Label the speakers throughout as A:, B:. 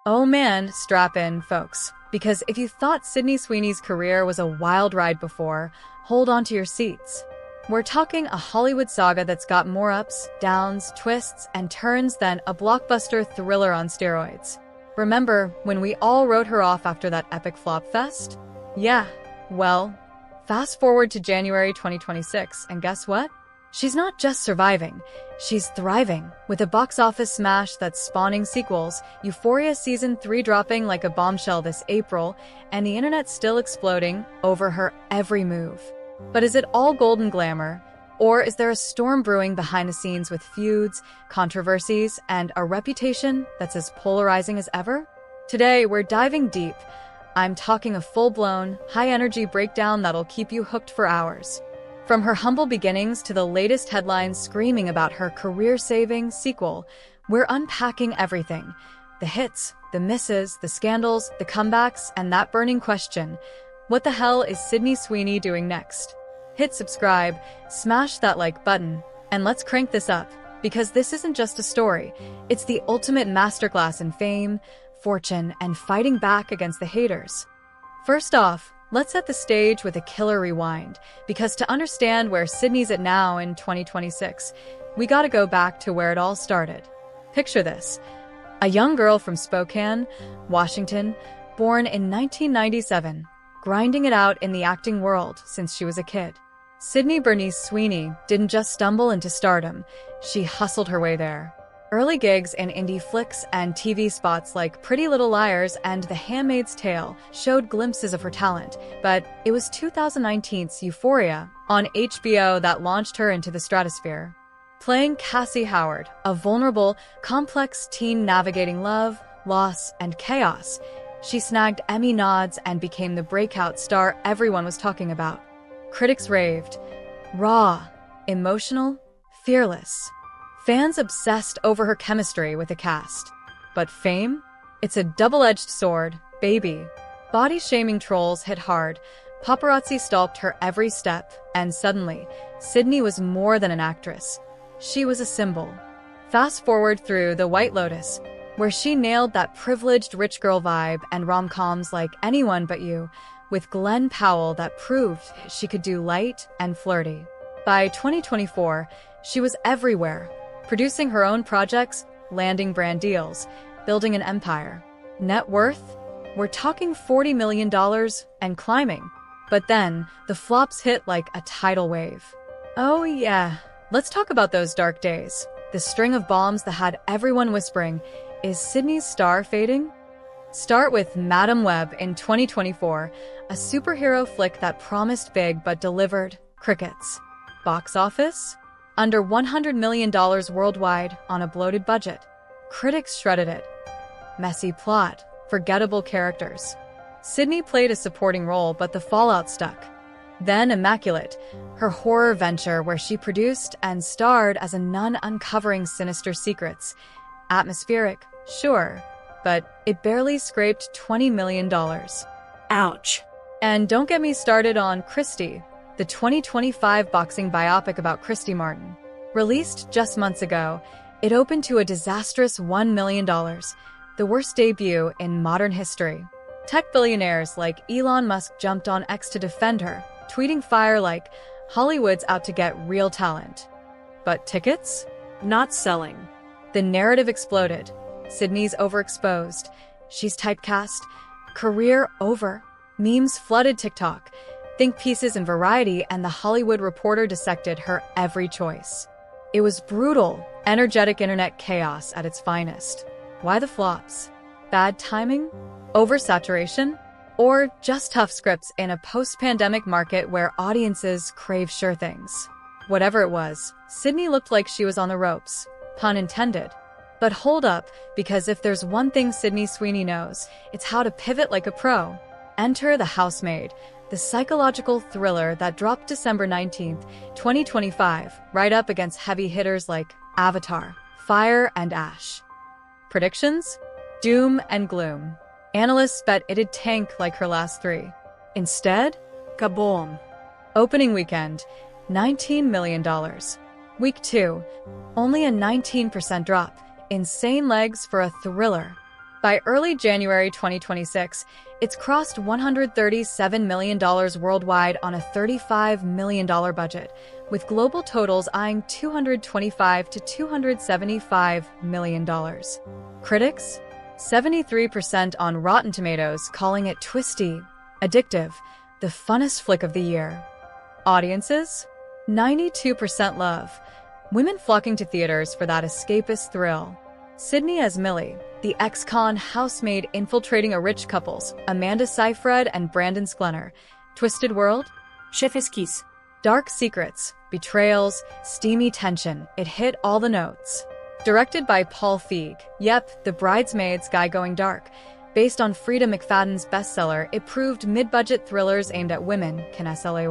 A: Oh man, strap in, folks. Because if you thought Sydney Sweeney's career was a wild ride before, hold on to your seats. We're talking a Hollywood saga that's got more ups, downs, twists, and turns than a blockbuster thriller on steroids. Remember when we all wrote her off after that epic flop fest? Yeah, well, fast forward to January 2026, and guess what? She's not just surviving, she's thriving, with a box office smash that's spawning sequels, Euphoria Season 3 dropping like a bombshell this April, and the internet still exploding over her every move. But is it all golden glamour? Or is there a storm brewing behind the scenes with feuds, controversies, and a reputation that's as polarizing as ever? Today, we're diving deep. I'm talking a full-blown, high-energy breakdown that'll keep you hooked for hours. From her humble beginnings to the latest headlines screaming about her career-saving sequel, we're unpacking everything. The hits, the misses, the scandals, the comebacks, and that burning question: what the hell is Sydney Sweeney doing next? Hit subscribe, smash that like button, and let's crank this up, because this isn't just a story. It's the ultimate masterclass in fame, fortune, and fighting back against the haters. First off, let's set the stage with a killer rewind, because to understand where Sydney's at now in 2026, we gotta go back to where it all started. Picture this: a young girl from Spokane, Washington, born in 1997, grinding it out in the acting world since she was a kid. Sydney Bernice Sweeney didn't just stumble into stardom, she hustled her way there. Early gigs in indie flicks and TV spots like Pretty Little Liars and The Handmaid's Tale showed glimpses of her talent, but it was 2019's Euphoria on HBO that launched her into the stratosphere. Playing Cassie Howard, a vulnerable, complex teen navigating love, loss, and chaos, she snagged Emmy nods and became the breakout star everyone was talking about. Critics raved. Raw, emotional, fearless. Fans obsessed over her chemistry with the cast. But fame? It's a double-edged sword, baby. Body-shaming trolls hit hard, paparazzi stalked her every step, and suddenly, Sydney was more than an actress. She was a symbol. Fast forward through The White Lotus, where she nailed that privileged rich girl vibe, and rom-coms like Anyone But You, with Glenn Powell that proved she could do light and flirty. By 2024, she was everywhere, producing her own projects, landing brand deals, building an empire. Net worth? We're talking $40 million and climbing. But then, the flops hit like a tidal wave. Oh yeah, let's talk about those dark days. The string of bombs that had everyone whispering, is Sydney's star fading? Start with Madam Web in 2024, a superhero flick that promised big but delivered crickets. Box office? Under $100 million worldwide on a bloated budget. Critics shredded it. Messy plot, forgettable characters. Sydney played a supporting role, but the fallout stuck. Then Immaculate, her horror venture where she produced and starred as a nun uncovering sinister secrets. Atmospheric, sure, but it barely scraped $20 million. Ouch. And don't get me started on Christy, the 2025 boxing biopic about Christy Martin. Released just months ago, it opened to a disastrous $1 million, the worst debut in modern history. Tech billionaires like Elon Musk jumped on X to defend her, tweeting fire like, "Hollywood's out to get real talent." But tickets? Not selling. The narrative exploded. Sydney's overexposed. She's typecast. Career over. Memes flooded TikTok. Think pieces in Variety, and The Hollywood Reporter dissected her every choice. It was brutal, energetic internet chaos at its finest. Why the flops? Bad timing? Oversaturation? Or just tough scripts in a post-pandemic market where audiences crave sure things? Whatever it was, Sydney looked like she was on the ropes. Pun intended. But hold up, because if there's one thing Sydney Sweeney knows, it's how to pivot like a pro. Enter The Housemaid, the psychological thriller that dropped December 19th, 2025, right up against heavy hitters like Avatar, Fire and Ash. Predictions? Doom and gloom. Analysts bet it'd tank like her last three. Instead, kaboom. Opening weekend, $19 million. Week 2, only a 19% drop. Insane legs for a thriller. By early January 2026, it's crossed $137 million worldwide on a $35 million budget, with global totals eyeing $225 to $275 million. Critics? 73% on Rotten Tomatoes, calling it twisty, addictive, the funnest flick of the year. Audiences? 92% love. Women flocking to theaters for that escapist thrill. Sydney as Millie, the ex-con housemaid infiltrating a rich couple's, Amanda Seyfried and Brandon Sklenar. Twisted world?
B: Chef's kiss.
A: Dark secrets, betrayals, steamy tension. It hit all the notes. Directed by Paul Feig. Yep, the Bridesmaids guy going dark. Based on Frida McFadden's bestseller, it proved mid-budget thrillers aimed at women can slay.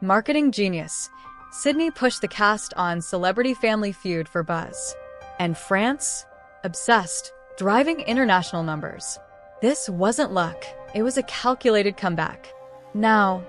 A: Marketing genius. Sydney pushed the cast on Celebrity Family Feud for buzz. And France? Obsessed, driving international numbers. This wasn't luck. It was a calculated comeback. Now,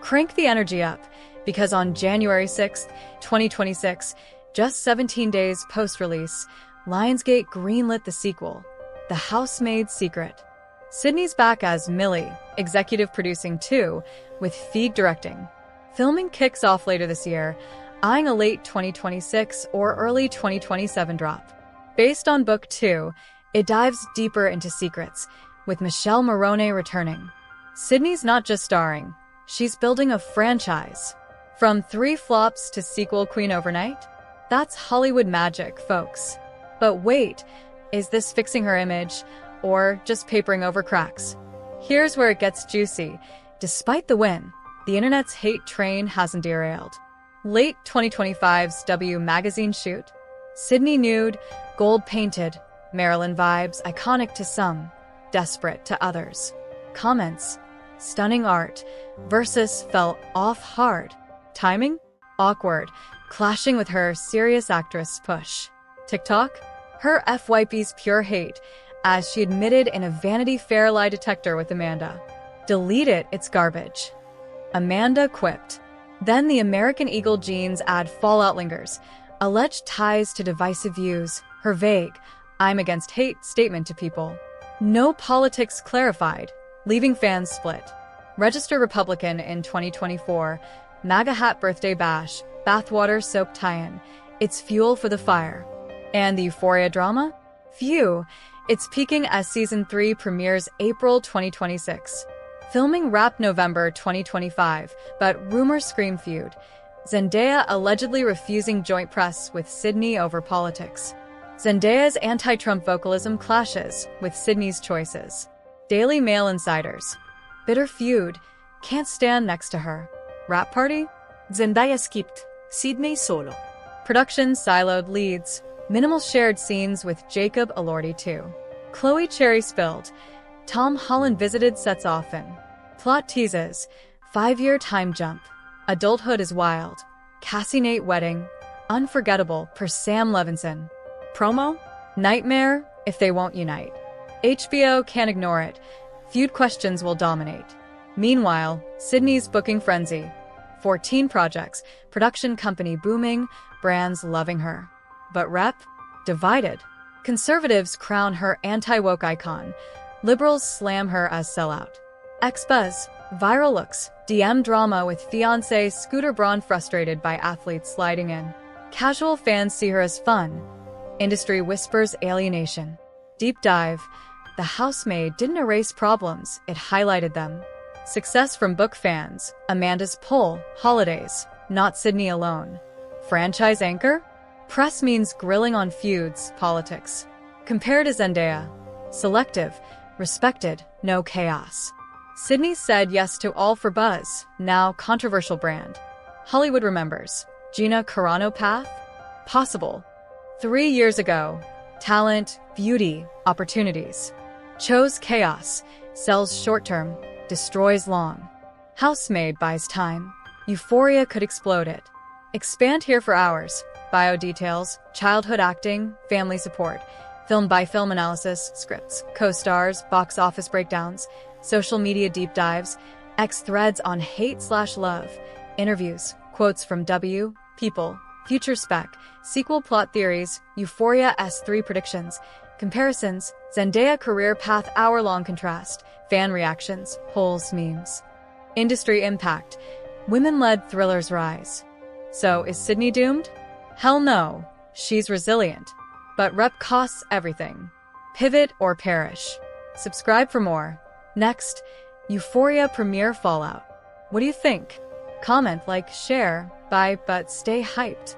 A: crank the energy up, because on January 6th, 2026, just 17 days post-release, Lionsgate greenlit the sequel, The Housemaid's Secret. Sydney's back as Millie, executive producing too, with Feig directing. Filming kicks off later this year, eyeing a late 2026 or early 2027 drop. Based on Book 2, it dives deeper into secrets, with Michelle Morrone returning. Sydney's not just starring, she's building a franchise. From 3 flops to sequel queen overnight? That's Hollywood magic, folks. But wait, is this fixing her image, or just papering over cracks? Here's where it gets juicy. Despite the win, the internet's hate train hasn't derailed. Late 2025's W magazine shoot. Sydney nude, gold-painted, Marilyn vibes, iconic to some, desperate to others. Comments: stunning art, versus fell off hard. Timing? Awkward, clashing with her serious actress push. TikTok? Her FYP's pure hate, as she admitted in a Vanity Fair lie detector with Amanda. Delete it, it's garbage. Amanda quipped. Then the American Eagle jeans ad fallout lingers. Alleged ties to divisive views, her vague, I'm against hate statement to people. No politics clarified, leaving fans split. Register Republican in 2024, MAGA hat birthday bash, bathwater soap tie-in. It's fuel for the fire. And the Euphoria drama? Phew, it's peaking as Season 3 premieres April 2026. Filming wrapped November 2025, but rumors scream feud. Zendaya allegedly refusing joint press with Sydney over politics. Zendaya's anti-Trump vocalism clashes with Sydney's choices. Daily Mail insiders. Bitter feud. Can't stand next to her. Rap party?
B: Zendaya skipped. Sydney solo.
A: Production siloed leads. Minimal shared scenes with Jacob Elordi too. Chloe cherry spilled. Tom Holland visited sets often. Plot teases. 5-year time jump. Adulthood is wild. Cassie Nate wedding. Unforgettable per Sam Levinson.
B: Promo?
A: Nightmare if they won't unite. HBO can't ignore it. Feud questions will dominate. Meanwhile, Sydney's booking frenzy. 14 projects, production company booming, brands loving her. But rep? Divided. Conservatives crown her anti-woke icon. Liberals slam her as sellout. Ex-buzz. Viral looks. DM drama with fiancé Scooter Braun frustrated by athletes sliding in. Casual fans see her as fun. Industry whispers alienation. Deep dive. The Housemaid didn't erase problems, it highlighted them. Success from book fans. Amanda's pull. Holidays. Not Sydney alone. Franchise anchor? Press means grilling on feuds, politics. Compare to Zendaya. Selective. Respected. No chaos. Sydney said yes to all for buzz, now controversial brand. Hollywood remembers. Gina Carano path? Possible. 3 years ago. Talent, beauty, opportunities. Chose chaos. Sells short-term. Destroys long. Housemaid buys time. Euphoria could explode it. Expand here for hours. Bio details, childhood acting, family support. Film by film analysis, scripts, co-stars, box office breakdowns, social media deep dives, X threads on hate/love, interviews, quotes from W, People, Future Spec, sequel plot theories, Euphoria S3 predictions, comparisons, Zendaya career path hour-long contrast, fan reactions, polls, memes. Industry impact, women-led thrillers rise. So, is Sydney doomed? Hell no, she's resilient. But rep costs everything. Pivot or perish. Subscribe for more. Next, Euphoria premiere fallout. What do you think? Comment, like, share, bye, but stay hyped.